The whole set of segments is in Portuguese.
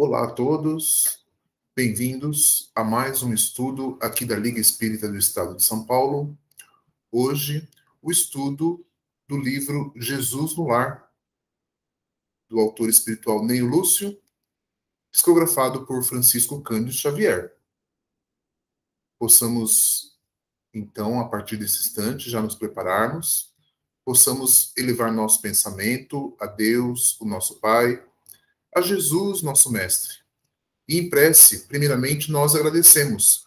Olá a todos, bem-vindos a mais um estudo aqui da Liga Espírita do Estado de São Paulo. Hoje, o estudo do livro Jesus no Lar, do autor espiritual Neio Lúcio, psicografado por Francisco Cândido Xavier. Possamos, então, a partir desse instante, já nos prepararmos, possamos elevar nosso pensamento a Deus, o nosso Pai, a Jesus, nosso Mestre. E em prece, primeiramente, nós agradecemos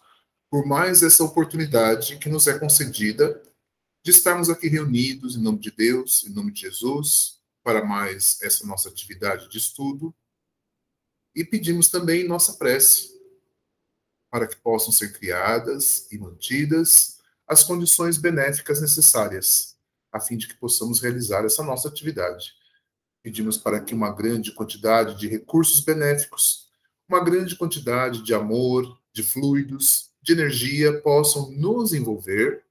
por mais essa oportunidade que nos é concedida de estarmos aqui reunidos em nome de Deus, em nome de Jesus, para mais essa nossa atividade de estudo. E pedimos também nossa prece para que possam ser criadas e mantidas as condições benéficas necessárias, a fim de que possamos realizar essa nossa atividade. Pedimos para que uma grande quantidade de recursos benéficos, uma grande quantidade de amor, de fluidos, de energia possam nos envolver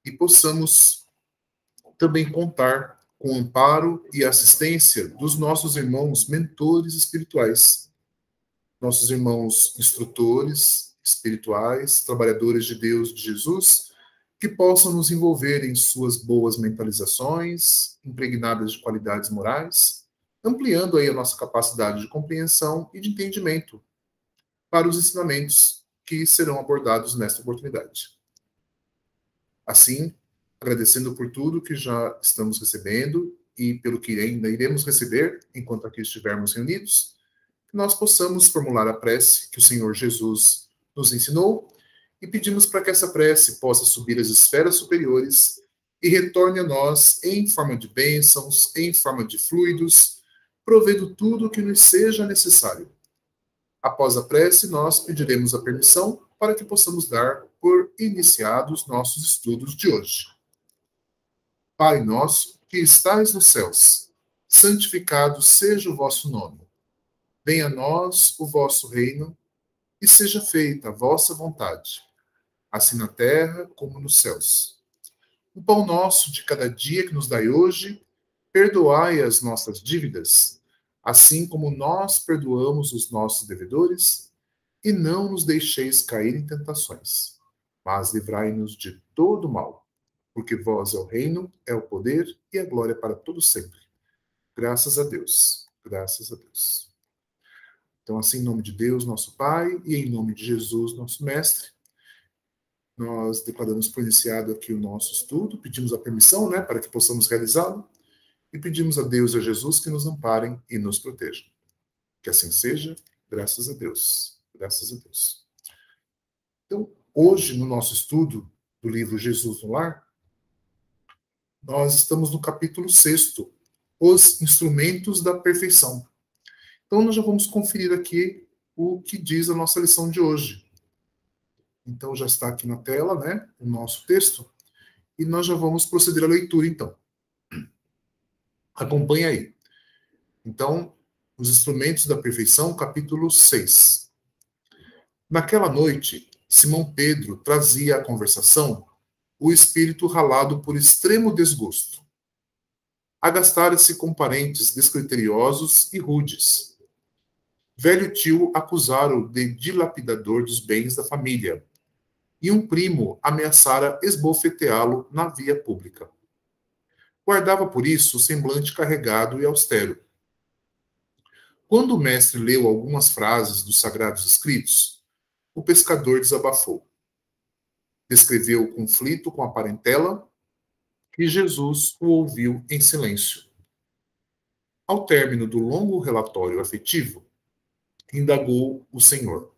e possamos também contar com o amparo e assistência dos nossos irmãos mentores espirituais, nossos irmãos instrutores espirituais, trabalhadores de Deus, de Jesus, que possam nos envolver em suas boas mentalizações, impregnadas de qualidades morais, ampliando aí a nossa capacidade de compreensão e de entendimento para os ensinamentos que serão abordados nesta oportunidade. Assim, agradecendo por tudo que já estamos recebendo e pelo que ainda iremos receber enquanto aqui estivermos reunidos, que nós possamos formular a prece que o Senhor Jesus nos ensinou e pedimos para que essa prece possa subir às esferas superiores e retorne a nós em forma de bênçãos, em forma de fluidos, provendo tudo o que nos seja necessário. Após a prece, nós pediremos a permissão para que possamos dar por iniciados nossos estudos de hoje. Pai nosso, que estais nos céus, santificado seja o vosso nome. Venha a nós o vosso reino e seja feita a vossa vontade, assim na terra como nos céus. O pão nosso de cada dia que nos dai hoje, perdoai as nossas dívidas, assim como nós perdoamos os nossos devedores, e não nos deixeis cair em tentações, mas livrai-nos de todo mal, porque vós é o reino, é o poder e a glória para todo sempre. Graças a Deus. Graças a Deus. Então, assim, em nome de Deus, nosso Pai, e em nome de Jesus, nosso Mestre, nós declaramos por iniciado aqui o nosso estudo, pedimos a permissão, para que possamos realizá-lo, e pedimos a Deus e a Jesus que nos amparem e nos protejam. Que assim seja, graças a Deus. Graças a Deus. Então, hoje, no nosso estudo do livro Jesus no Lar, nós estamos no capítulo 6º, Os Instrumentos da Perfeição. Então, nós já vamos conferir aqui o que diz a nossa lição de hoje. Então, já está aqui na tela, o nosso texto, e nós já vamos proceder à leitura, então. Acompanhe aí. Então, Os Instrumentos da Perfeição, capítulo 6. Naquela noite, Simão Pedro trazia à conversação o espírito ralado por extremo desgosto. Agastara-se com parentes descriteriosos e rudes. Velho tio acusara-o de dilapidador dos bens da família, e um primo ameaçara esbofeteá-lo na via pública. Guardava por isso o semblante carregado e austero. Quando o mestre leu algumas frases dos sagrados escritos, o pescador desabafou. Descreveu o conflito com a parentela e Jesus o ouviu em silêncio. Ao término do longo relatório afetivo, indagou o Senhor.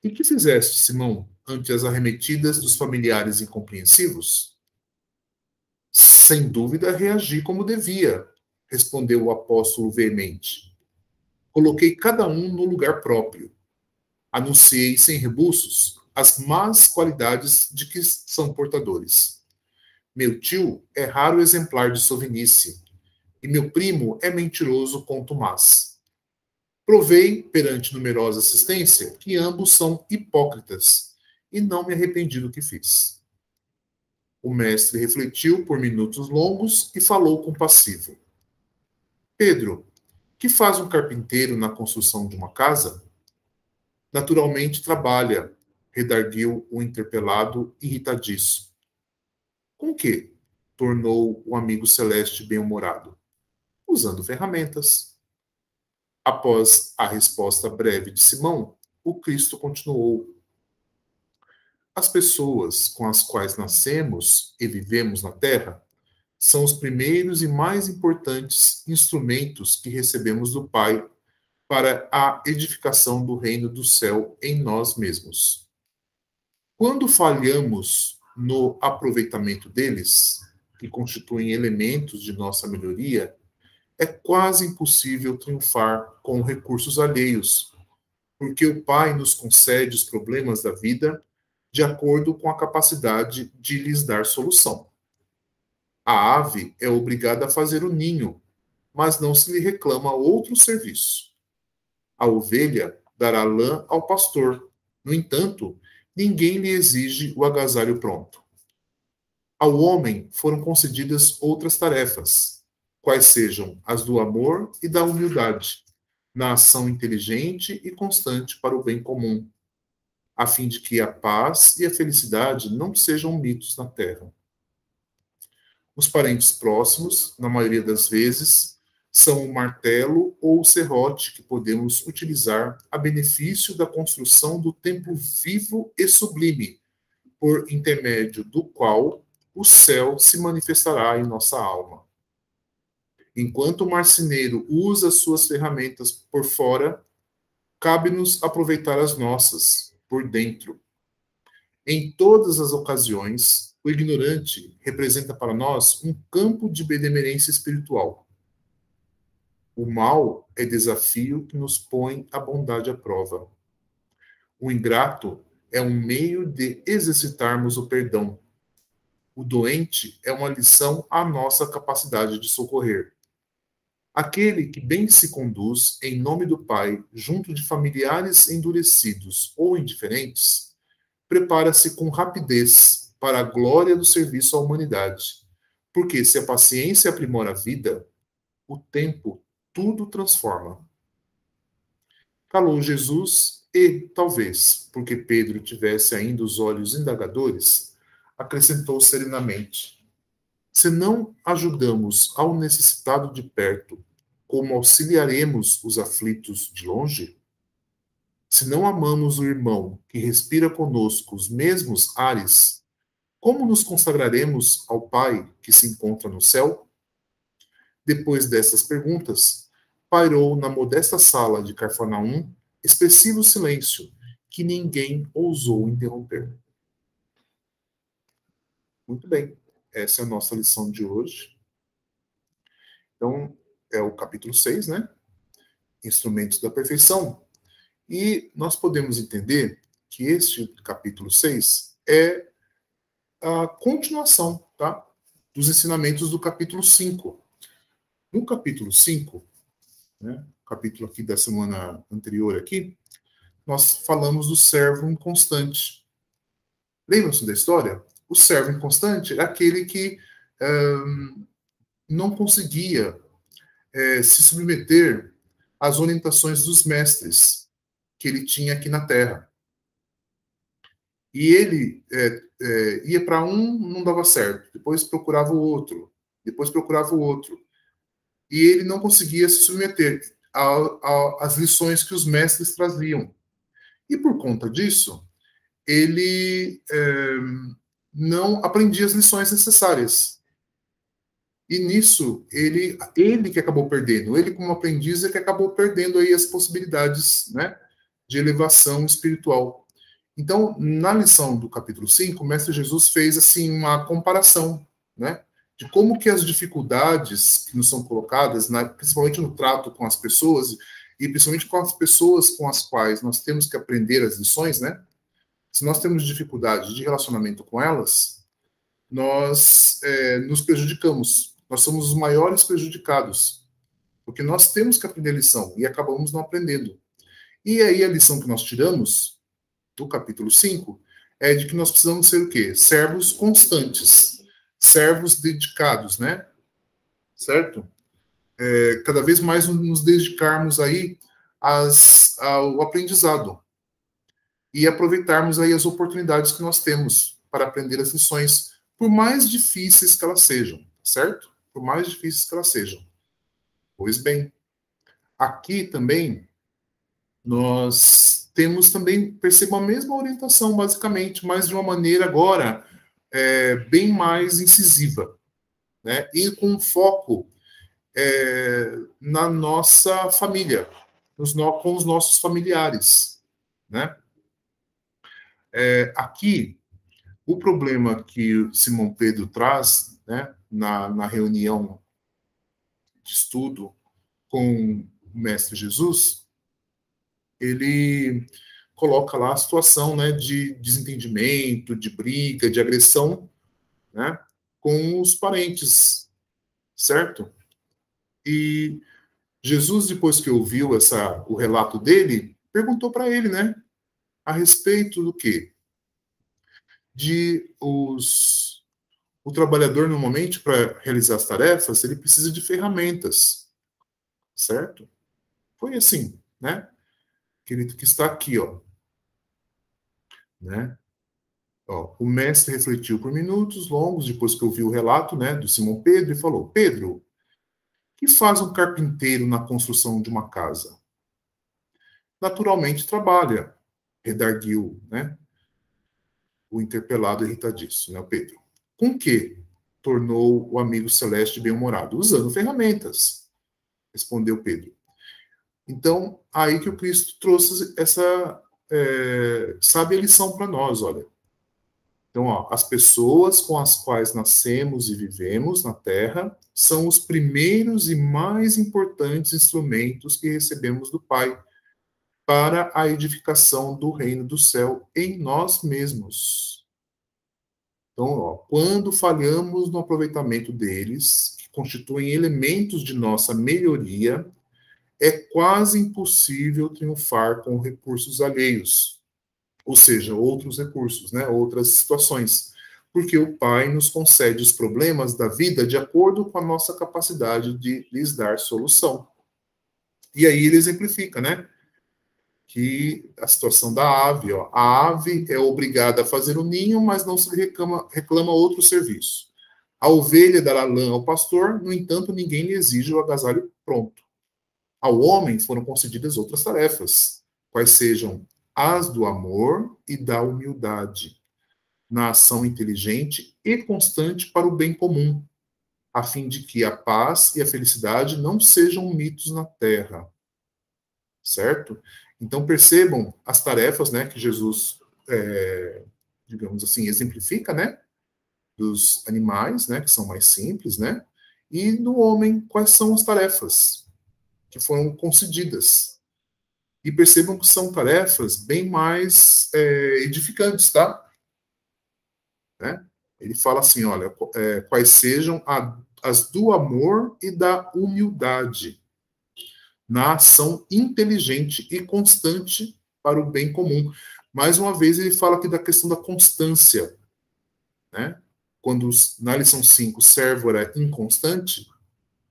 E que fizeste, Simão, ante as arremetidas dos familiares incompreensivos? Sem dúvida reagi como devia, respondeu o apóstolo veemente. Coloquei cada um no lugar próprio. Anunciei sem rebuços as más qualidades de que são portadores. Meu tio é raro exemplar de sovinice, e meu primo é mentiroso contumaz. Provei, perante numerosa assistência, que ambos são hipócritas, e não me arrependi do que fiz. O mestre refletiu por minutos longos e falou compassivo. Pedro, Que faz um carpinteiro na construção de uma casa? Naturalmente trabalha, redarguiu o interpelado irritadiço. Com que? Tornou o amigo celeste bem-humorado. Usando ferramentas. Após a resposta breve de Simão, o Cristo continuou. As pessoas com as quais nascemos e vivemos na Terra são os primeiros e mais importantes instrumentos que recebemos do Pai para a edificação do reino do céu em nós mesmos. Quando falhamos no aproveitamento deles, que constituem elementos de nossa melhoria, é quase impossível triunfar com recursos alheios, porque o Pai nos concede os problemas da vida de acordo com a capacidade de lhes dar solução. A ave é obrigada a fazer o ninho, mas não se lhe reclama outro serviço. A ovelha dará lã ao pastor. No entanto, ninguém lhe exige o agasalho pronto. Ao homem foram concedidas outras tarefas, quais sejam as do amor e da humildade, na ação inteligente e constante para o bem comum, a fim de que a paz e a felicidade não sejam mitos na terra. Os parentes próximos, na maioria das vezes, são o martelo ou o serrote que podemos utilizar a benefício da construção do templo vivo e sublime, por intermédio do qual o céu se manifestará em nossa alma. Enquanto o marceneiro usa suas ferramentas por fora, cabe-nos aproveitar as nossas, por dentro. Em todas as ocasiões, o ignorante representa para nós um campo de benemerência espiritual. O mal é desafio que nos põe a bondade à prova. O ingrato é um meio de exercitarmos o perdão. O doente é uma lição à nossa capacidade de socorrer. Aquele que bem se conduz em nome do Pai, junto de familiares endurecidos ou indiferentes, prepara-se com rapidez para a glória do serviço à humanidade, porque se a paciência aprimora a vida, o tempo tudo transforma. Calou Jesus e, talvez, porque Pedro tivesse ainda os olhos indagadores, acrescentou serenamente: se não ajudamos ao necessitado de perto, como auxiliaremos os aflitos de longe? Se não amamos o irmão que respira conosco os mesmos ares, como nos consagraremos ao Pai que se encontra no céu? Depois dessas perguntas, pairou na modesta sala de Cafarnaum expressivo silêncio que ninguém ousou interromper. Muito bem, essa é a nossa lição de hoje. Então, é o capítulo 6, né? Instrumentos da perfeição. E nós podemos entender que este capítulo 6 é a continuação, tá? Dos ensinamentos do capítulo 5. No capítulo 5, né, capítulo aqui da semana anterior aqui, nós falamos do servo inconstante. Lembram-se da história? O servo inconstante é aquele que não conseguia se submeter às orientações dos mestres que ele tinha aqui na Terra. E ele ia para um, não dava certo. Depois procurava o outro. Depois procurava o outro. E ele não conseguia se submeter às lições que os mestres traziam. E por conta disso, ele não aprendia as lições necessárias. E nisso, ele que acabou perdendo. Ele, como aprendiz, é que acabou perdendo aí as possibilidades, né, de elevação espiritual. Então, na lição do capítulo 5, o Mestre Jesus fez assim uma comparação, né, de como que as dificuldades que nos são colocadas, principalmente no trato com as pessoas, e principalmente com as pessoas com as quais nós temos que aprender as lições, né? Se nós temos dificuldade de relacionamento com elas, nós nos prejudicamos. Nós somos os maiores prejudicados, porque nós temos que aprender a lição e acabamos não aprendendo. E aí a lição que nós tiramos do capítulo 5 é de que nós precisamos ser o quê? Servos constantes, servos dedicados, né? Certo? cada vez mais nos dedicarmos aí ao aprendizado e aproveitarmos aí as oportunidades que nós temos para aprender as lições, por mais difíceis que elas sejam, certo? Por mais difíceis que elas sejam. Pois bem, aqui também nós temos também, percebo a mesma orientação, basicamente, mas de uma maneira agora bem mais incisiva, né? E com foco na nossa família, com os nossos familiares, né? Aqui, o problema que o Simão Pedro traz, né, na reunião de estudo com o Mestre Jesus, ele coloca lá a situação, né, de desentendimento, de briga, de agressão, né, com os parentes, certo? E Jesus, depois que ouviu o relato dele, perguntou para ele, né, a respeito do quê? O trabalhador, normalmente, para realizar as tarefas, ele precisa de ferramentas, certo? Foi assim, né? Querido, que está aqui, ó, né? Ó, o mestre refletiu por minutos longos, depois que ouviu o relato, né, do Simão Pedro, e falou: Pedro, que faz um carpinteiro na construção de uma casa? Naturalmente trabalha, redarguiu, né, o interpelado irritadiço, né, o Pedro. Com que? Tornou o amigo celeste bem-humorado. Usando ferramentas, respondeu Pedro. Então, aí que o Cristo trouxe essa sábia lição para nós, olha. Então, ó, as pessoas com as quais nascemos e vivemos na Terra são os primeiros e mais importantes instrumentos que recebemos do Pai para a edificação do reino do céu em nós mesmos. Então, ó, quando falhamos no aproveitamento deles, que constituem elementos de nossa melhoria, é quase impossível triunfar com recursos alheios, ou seja, outros recursos, né, outras situações, porque o Pai nos concede os problemas da vida de acordo com a nossa capacidade de lhes dar solução. E aí ele exemplifica, né, que a situação da ave, ó, a ave é obrigada a fazer o ninho, mas não se reclama outro serviço. A ovelha dará lã ao pastor, no entanto, ninguém lhe exige o agasalho pronto. Ao homem foram concedidas outras tarefas, quais sejam as do amor e da humildade, na ação inteligente e constante para o bem comum, a fim de que a paz e a felicidade não sejam mitos na terra. Certo? Então percebam as tarefas, né, que Jesus, digamos assim, exemplifica, né, dos animais, né, que são mais simples, né, e no homem, quais são as tarefas que foram concedidas. E percebam que são tarefas bem mais edificantes, tá? Né? Ele fala assim, olha, quais sejam as do amor e da humildade, na ação inteligente e constante para o bem comum. Mais uma vez, ele fala aqui da questão da constância, né? Quando na lição 5 o servo era inconstante,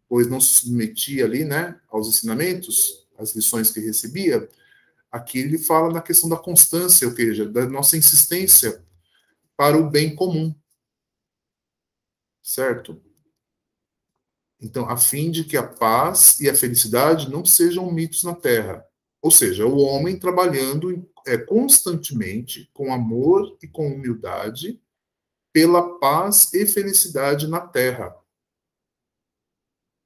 pois não se submetia ali, né, aos ensinamentos, às lições que recebia, aqui ele fala na questão da constância, ou seja, da nossa insistência para o bem comum, certo? Então, a fim de que a paz e a felicidade não sejam mitos na terra. Ou seja, o homem trabalhando constantemente, com amor e com humildade, pela paz e felicidade na terra.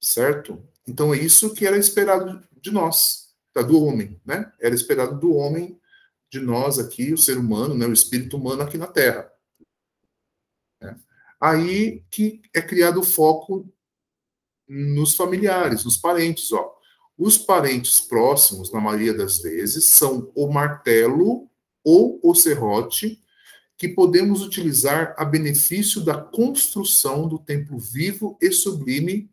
Certo? Então, é isso que era esperado de nós, do homem, né? Era esperado do homem, de nós aqui, o ser humano, né? O espírito humano aqui na terra. Né? Aí que é criado o foco nos familiares, nos parentes, ó. Os parentes próximos, na maioria das vezes, são o martelo ou o serrote que podemos utilizar a benefício da construção do templo vivo e sublime,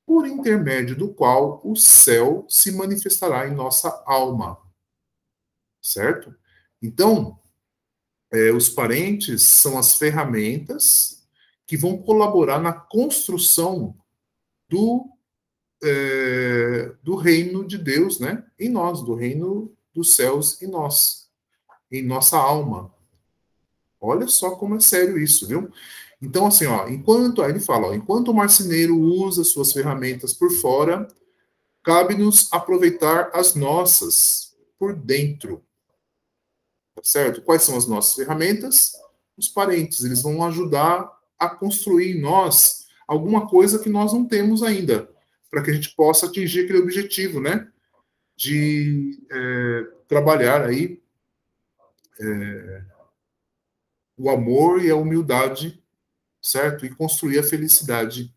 por intermédio do qual o céu se manifestará em nossa alma. Certo? Então, os parentes são as ferramentas que vão colaborar na construção do do reino de Deus, né? Em nós, do reino dos céus em nós, em nossa alma. Olha só como é sério isso, viu? Então, assim, ó, aí ele fala, ó, enquanto o marceneiro usa suas ferramentas por fora, cabe-nos aproveitar as nossas por dentro, certo? Quais são as nossas ferramentas? Os parentes, eles vão ajudar a construir em nós alguma coisa que nós não temos ainda, para que a gente possa atingir aquele objetivo, né? De trabalhar aí o amor e a humildade, certo? E construir a felicidade,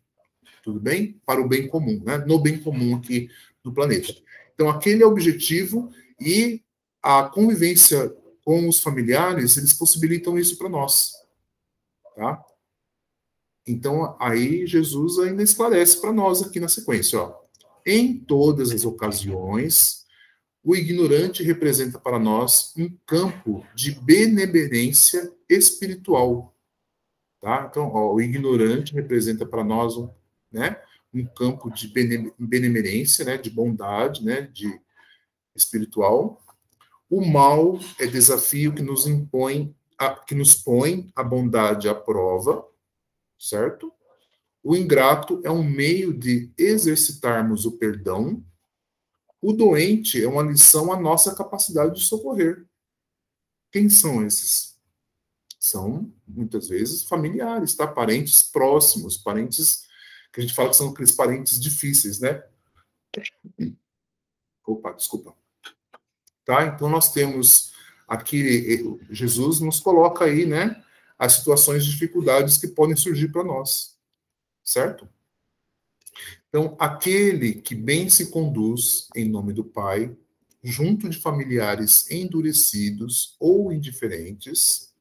tudo bem? Para o bem comum, né? No bem comum aqui do planeta. Então, aquele é o objetivo e a convivência com os familiares, eles possibilitam isso para nós, tá? Então, aí Jesus ainda esclarece para nós aqui na sequência, ó. Em todas as ocasiões, o ignorante representa para nós um campo de benemerência espiritual, tá? Então, ó, o ignorante representa para nós né, um campo de benemerência, né, de bondade, né, de espiritual. O mal é desafio que nos impõe, que nos põe a bondade à prova, certo? O ingrato é um meio de exercitarmos o perdão. O doente é uma lição à nossa capacidade de socorrer. Quem são esses? São, muitas vezes, familiares, tá? Parentes próximos, parentes que a gente fala que são aqueles parentes difíceis, né? Opa, desculpa. Tá? Então, nós temos aqui, Jesus nos coloca aí, né? As situações de dificuldades que podem surgir para nós, certo? Então, aquele que bem se conduz em nome do Pai, junto de familiares endurecidos ou indiferentes,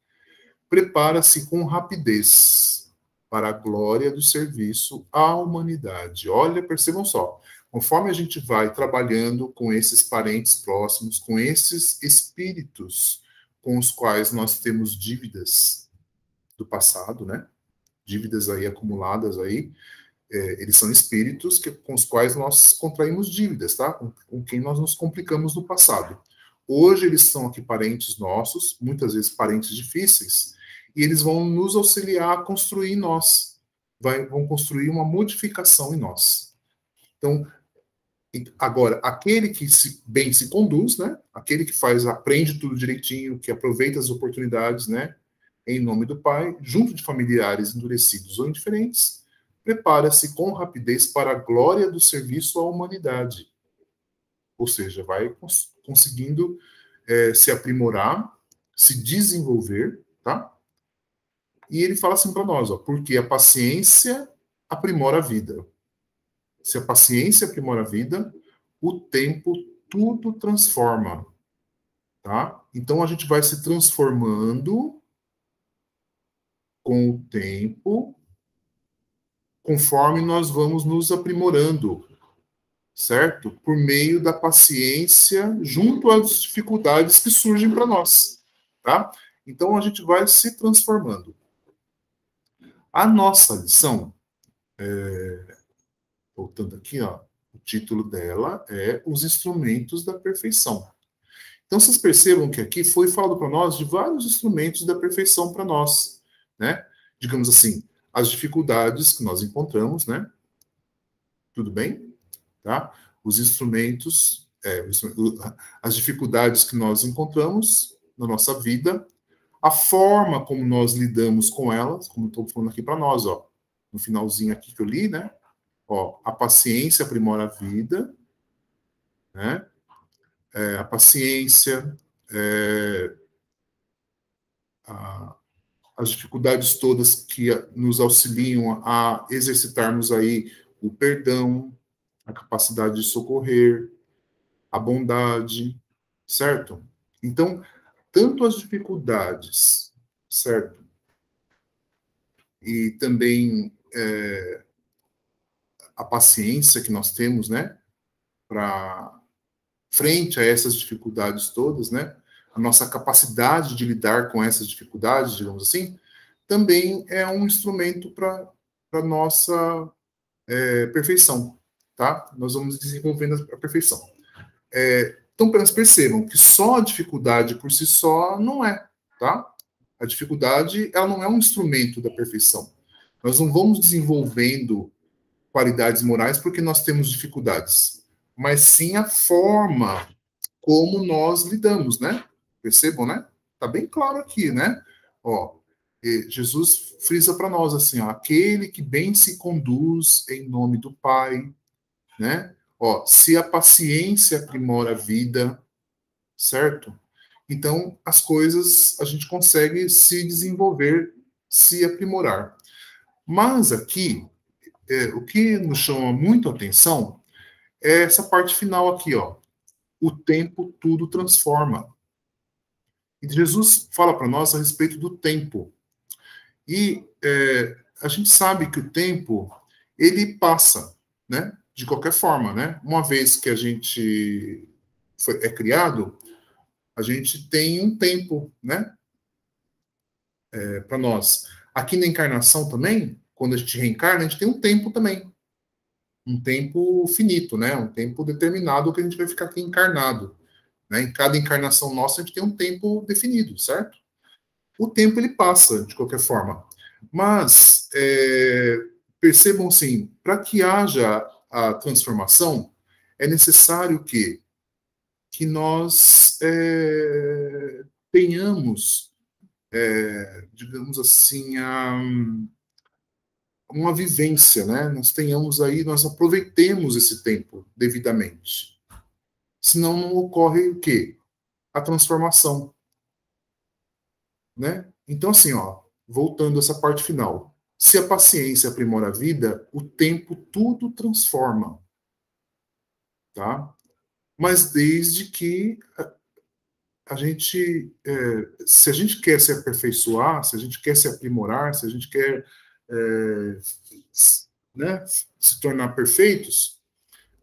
prepara-se com rapidez para a glória do serviço à humanidade. Olha, percebam só, conforme a gente vai trabalhando com esses parentes próximos, com esses espíritos com os quais nós temos dívidas do passado, né? Dívidas aí acumuladas aí, eles são espíritos com os quais nós contraímos dívidas, tá? Com quem nós nos complicamos no passado. Hoje eles são aqui parentes nossos, muitas vezes parentes difíceis, e eles vão nos auxiliar a construir em nós, vão construir uma modificação em nós. Então, agora, aquele que bem se conduz, né? Aquele que aprende tudo direitinho, que aproveita as oportunidades, né? Em nome do Pai, junto de familiares endurecidos ou indiferentes, prepara-se com rapidez para a glória do serviço à humanidade. Ou seja, vai conseguindo se aprimorar, se desenvolver, tá? E ele fala assim para nós, ó, porque a paciência aprimora a vida. Se a paciência aprimora a vida, o tempo tudo transforma, tá? Então a gente vai se transformando com o tempo, conforme nós vamos nos aprimorando, certo? Por meio da paciência junto às dificuldades que surgem para nós, tá? Então a gente vai se transformando. A nossa lição, voltando aqui, ó, o título dela é Os Instrumentos da Perfeição. Então vocês percebam que aqui foi falado para nós de vários instrumentos da perfeição para nós, né? Digamos assim, as dificuldades que nós encontramos, né? Tudo bem? Tá? Os instrumentos, as dificuldades que nós encontramos na nossa vida, a forma como nós lidamos com elas, como estou falando aqui para nós, ó, no finalzinho aqui que eu li, né? Ó, a paciência aprimora a vida, né? A paciência, as dificuldades todas que nos auxiliam a exercitarmos aí o perdão, a capacidade de socorrer, a bondade, certo? Então, tanto as dificuldades, certo? E também a paciência que nós temos, né? Para frente a essas dificuldades todas, né? A nossa capacidade de lidar com essas dificuldades, digamos assim, também é um instrumento para a nossa perfeição, tá? Nós vamos desenvolvendo a perfeição. Então, percebam que só a dificuldade por si só não é, tá? A dificuldade, ela não é um instrumento da perfeição. Nós não vamos desenvolvendo qualidades morais porque nós temos dificuldades, mas sim a forma como nós lidamos, né? Percebam, né? Tá bem claro aqui, né? Ó, Jesus frisa para nós assim, ó, aquele que bem se conduz em nome do Pai, né? Ó, se a paciência aprimora a vida, certo? Então, as coisas a gente consegue se desenvolver, se aprimorar. Mas aqui, o que nos chama muito a atenção é essa parte final aqui, ó. O tempo tudo transforma. E Jesus fala para nós a respeito do tempo. E a gente sabe que o tempo, ele passa, né? De qualquer forma, né? Uma vez que a gente é criado, a gente tem um tempo, né? Para nós. Aqui na encarnação também, quando a gente reencarna, a gente tem um tempo também. Um tempo finito, né? Um tempo determinado que a gente vai ficar aqui encarnado. Né? Em cada encarnação nossa, a gente tem um tempo definido, certo? O tempo, ele passa, de qualquer forma. Mas, percebam assim, para que haja a transformação, é necessário que nós tenhamos, digamos assim, uma vivência, né? Nós tenhamos aí, nós aproveitemos esse tempo devidamente. Senão não ocorre o quê? A transformação, né? Então, assim, ó, voltando a essa parte final. Se a paciência aprimora a vida, o tempo tudo transforma, tá? Mas desde que a gente, se a gente quer se aperfeiçoar, se a gente quer se aprimorar, se a gente quer né, se tornar perfeitos,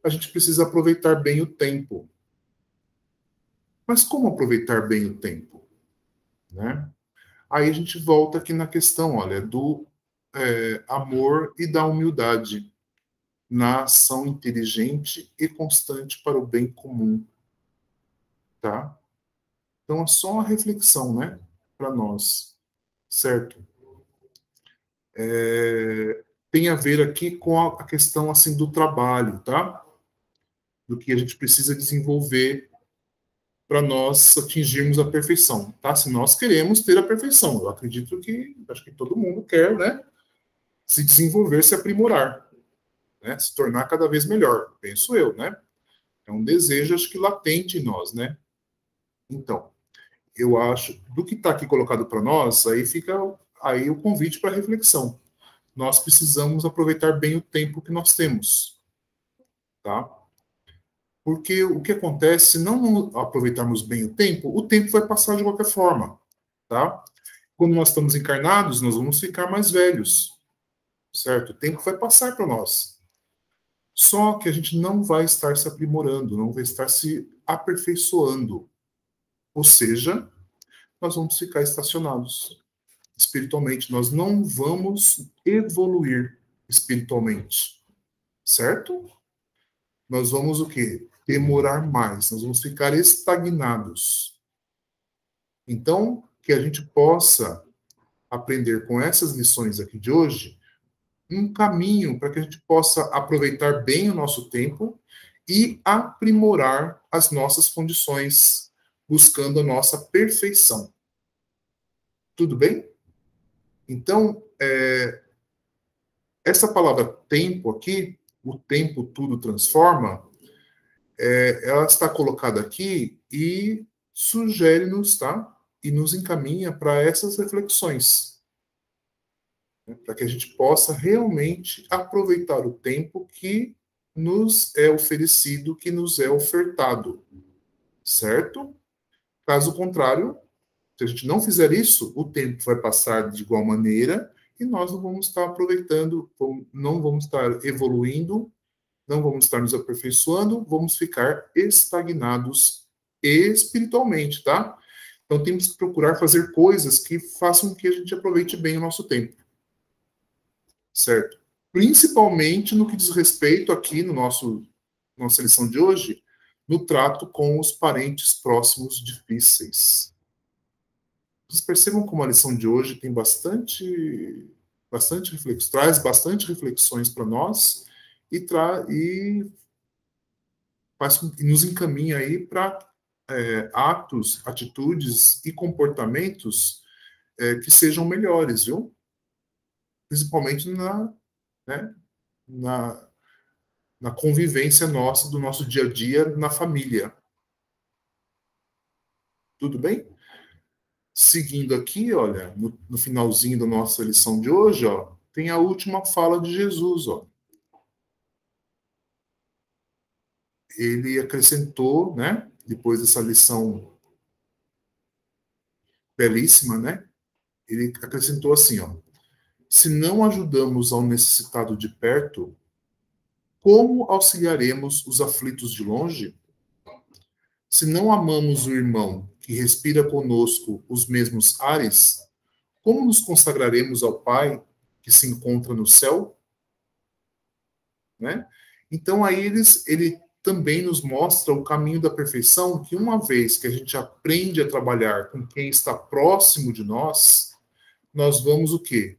a gente precisa aproveitar bem o tempo. Mas como aproveitar bem o tempo? Né? Aí a gente volta aqui na questão, olha, do amor e da humildade na ação inteligente e constante para o bem comum, tá? Então é só uma reflexão, né, para nós, certo? Tem a ver aqui com a questão assim do trabalho, tá? Do que a gente precisa desenvolver para nós atingirmos a perfeição, tá? Se nós queremos ter a perfeição, eu acredito que, acho que todo mundo quer, né? Se desenvolver, se aprimorar, né? Se tornar cada vez melhor, penso eu, né? É um desejo, acho que latente em nós, né? Então, eu acho, do que está aqui colocado para nós, aí fica aí o convite para reflexão. Nós precisamos aproveitar bem o tempo que nós temos, tá? Porque o que acontece, se não aproveitarmos bem o tempo vai passar de qualquer forma, tá? Quando nós estamos encarnados, nós vamos ficar mais velhos, certo? O tempo vai passar para nós. Só que a gente não vai estar se aprimorando, não vai estar se aperfeiçoando. Ou seja, nós vamos ficar estacionados espiritualmente. Nós não vamos evoluir espiritualmente, certo? Nós vamos o quê? Demorar mais, nós vamos ficar estagnados. Então, que a gente possa aprender com essas lições aqui de hoje um caminho para que a gente possa aproveitar bem o nosso tempo e aprimorar as nossas condições, buscando a nossa perfeição. Tudo bem? Então, essa palavra tempo aqui, o tempo tudo transforma, ela está colocada aqui e sugere-nos, tá? E nos encaminha para essas reflexões, né? Para que a gente possa realmente aproveitar o tempo que nos é oferecido, que nos é ofertado, certo? Caso contrário, se a gente não fizer isso, o tempo vai passar de igual maneira e nós não vamos estar aproveitando, não vamos estar evoluindo, não vamos estar nos aperfeiçoando, vamos ficar estagnados espiritualmente, tá? Então temos que procurar fazer coisas que façam que a gente aproveite bem o nosso tempo, certo? principalmente no que diz respeito aqui no nossa lição de hoje, no trato com os parentes próximos difíceis. Vocês percebam como a lição de hoje tem bastante reflexões, traz bastante reflexões para nós e nos encaminha aí para atos, atitudes e comportamentos que sejam melhores, viu? Principalmente né, na convivência nossa, do nosso dia a dia na família. Tudo bem? Seguindo aqui, olha, no finalzinho da nossa lição de hoje, ó, tem a última fala de Jesus, ó. Ele acrescentou, né, depois dessa lição belíssima, né, ele acrescentou assim, ó: se não ajudamos ao necessitado de perto, como auxiliaremos os aflitos de longe? Se não amamos o irmão que respira conosco os mesmos ares, como nos consagraremos ao Pai que se encontra no céu? Né? Então aí ele também nos mostra o caminho da perfeição, que uma vez que a gente aprende a trabalhar com quem está próximo de nós, nós vamos o quê?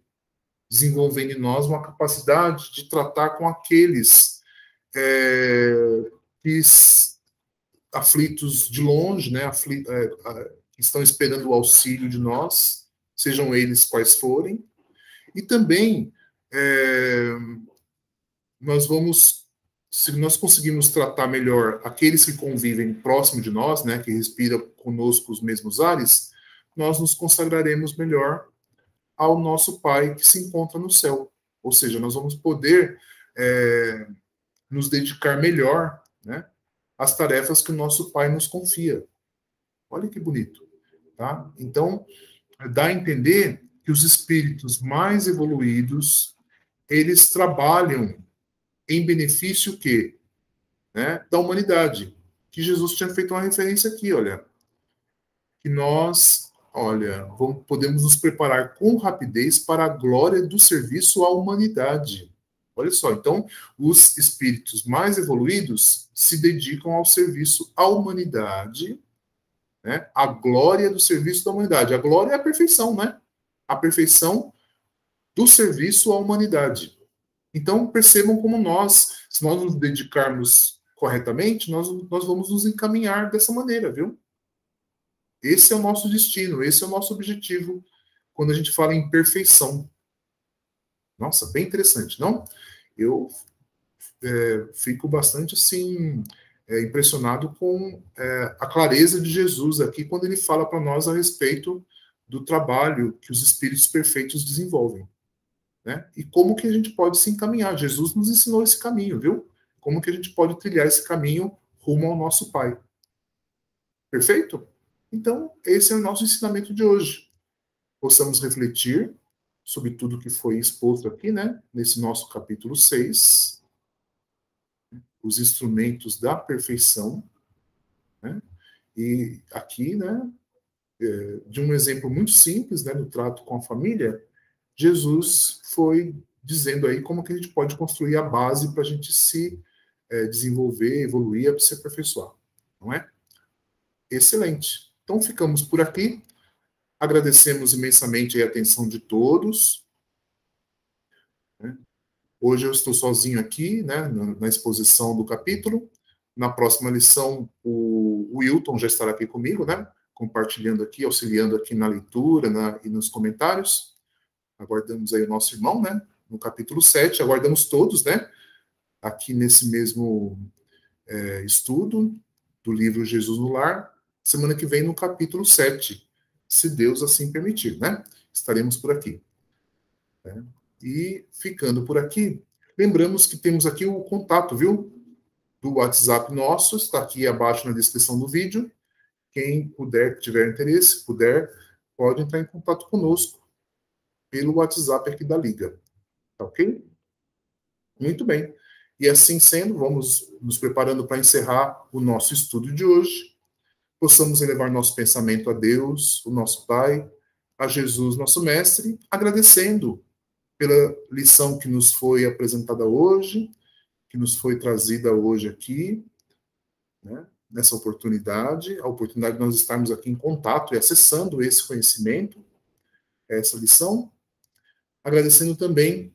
Desenvolvendo em nós uma capacidade de tratar com aqueles que aflitos de longe, né, que estão esperando o auxílio de nós, sejam eles quais forem, e também se nós conseguimos tratar melhor aqueles que convivem próximo de nós, né, que respiram conosco os mesmos ares, nós nos consagraremos melhor ao nosso Pai que se encontra no céu. Ou seja, nós vamos poder nos dedicar melhor, né, às tarefas que o nosso Pai nos confia. Olha que bonito, tá? Então, dá a entender que os espíritos mais evoluídos, eles trabalham em benefício que, né, da humanidade. Que Jesus tinha feito uma referência aqui, olha, que nós, olha, podemos nos preparar com rapidez para a glória do serviço à humanidade. Olha só, então, os espíritos mais evoluídos se dedicam ao serviço à humanidade, né? A glória do serviço da humanidade. A glória é a perfeição, né? A perfeição do serviço à humanidade. Então, percebam como se nós nos dedicarmos corretamente, nós vamos nos encaminhar dessa maneira, viu? Esse é o nosso destino, esse é o nosso objetivo quando a gente fala em perfeição. Nossa, bem interessante, não? Eu fico bastante, assim, impressionado com a clareza de Jesus aqui, quando ele fala para nós a respeito do trabalho que os espíritos perfeitos desenvolvem. Né? E como que a gente pode se encaminhar. Jesus nos ensinou esse caminho, viu? Como que a gente pode trilhar esse caminho rumo ao nosso Pai. Perfeito? Então, esse é o nosso ensinamento de hoje. Possamos refletir sobre tudo que foi exposto aqui, né? Nesse nosso capítulo 6, os instrumentos da perfeição, né? E aqui, né, de um exemplo muito simples, né, no trato com a família, Jesus foi dizendo aí como que a gente pode construir a base para a gente se desenvolver, evoluir, se aperfeiçoar, não é? Excelente. Então ficamos por aqui. Agradecemos imensamente a atenção de todos. Né? Hoje eu estou sozinho aqui, né, na exposição do capítulo. Na próxima lição, o Wilton já estará aqui comigo, né, compartilhando aqui, auxiliando aqui na leitura e nos comentários. Aguardamos aí o nosso irmão, né, no capítulo 7. Aguardamos todos, né, aqui nesse mesmo estudo do livro Jesus no Lar. Semana que vem no capítulo 7, se Deus assim permitir, né? Estaremos por aqui. Né? E ficando por aqui, lembramos que temos aqui o contato, viu? Do WhatsApp nosso, está aqui abaixo na descrição do vídeo. Quem puder, tiver interesse, pode entrar em contato conosco pelo WhatsApp aqui da Liga. Tá ok? Muito bem. E assim sendo, vamos nos preparando para encerrar o nosso estudo de hoje. Possamos elevar nosso pensamento a Deus, o nosso Pai, a Jesus, nosso Mestre, agradecendo pela lição que nos foi apresentada hoje, que nos foi trazida hoje aqui, né, nessa oportunidade, a oportunidade de nós estarmos aqui em contato e acessando esse conhecimento, essa lição, agradecendo também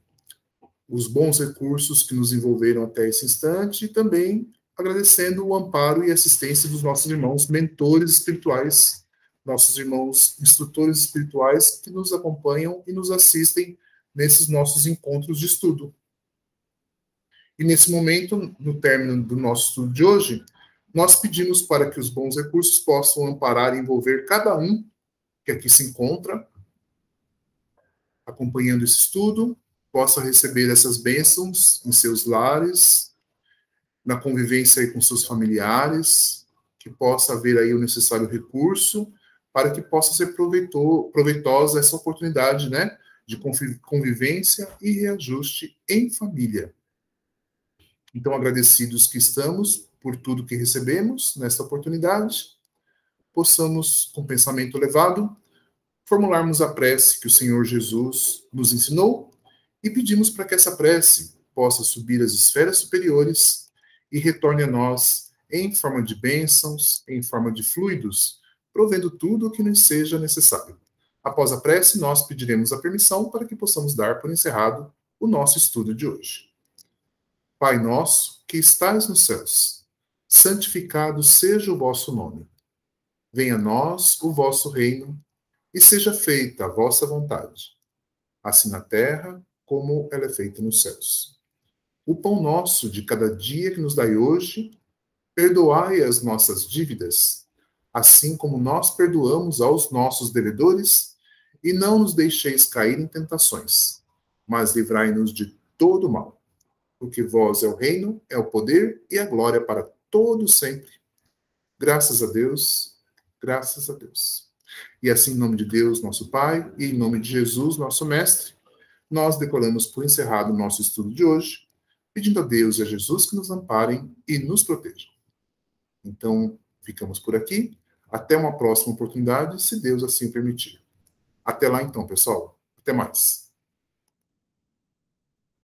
os bons recursos que nos envolveram até esse instante e também agradecendo o amparo e assistência dos nossos irmãos mentores espirituais, nossos irmãos instrutores espirituais que nos acompanham e nos assistem nesses nossos encontros de estudo. E nesse momento, no término do nosso estudo de hoje, nós pedimos para que os bons recursos possam amparar e envolver cada um que aqui se encontra, acompanhando esse estudo, possa receber essas bênçãos em seus lares, na convivência aí com seus familiares, que possa haver aí o necessário recurso para que possa ser proveitosa essa oportunidade, né, de convivência e reajuste em família. Então, agradecidos que estamos por tudo que recebemos nesta oportunidade, possamos, com pensamento elevado, formularmos a prece que o Senhor Jesus nos ensinou e pedimos para que essa prece possa subir às esferas superiores e retorne a nós em forma de bênçãos, em forma de fluidos, provendo tudo o que nos seja necessário. Após a prece, nós pediremos a permissão para que possamos dar por encerrado o nosso estudo de hoje. Pai nosso, que estais nos céus, santificado seja o vosso nome. Venha a nós o vosso reino e seja feita a vossa vontade, assim na terra como ela é feita nos céus. O pão nosso de cada dia que nos dai hoje, perdoai as nossas dívidas, assim como nós perdoamos aos nossos devedores, e não nos deixeis cair em tentações, mas livrai-nos de todo mal. Porque vós é o reino, é o poder e a glória para todos sempre. Graças a Deus, graças a Deus. E assim, em nome de Deus, nosso Pai, e em nome de Jesus, nosso Mestre, nós declaramos por encerrado o nosso estudo de hoje, pedindo a Deus e a Jesus que nos amparem e nos protejam. Então, ficamos por aqui. Até uma próxima oportunidade, se Deus assim permitir. Até lá então, pessoal. Até mais.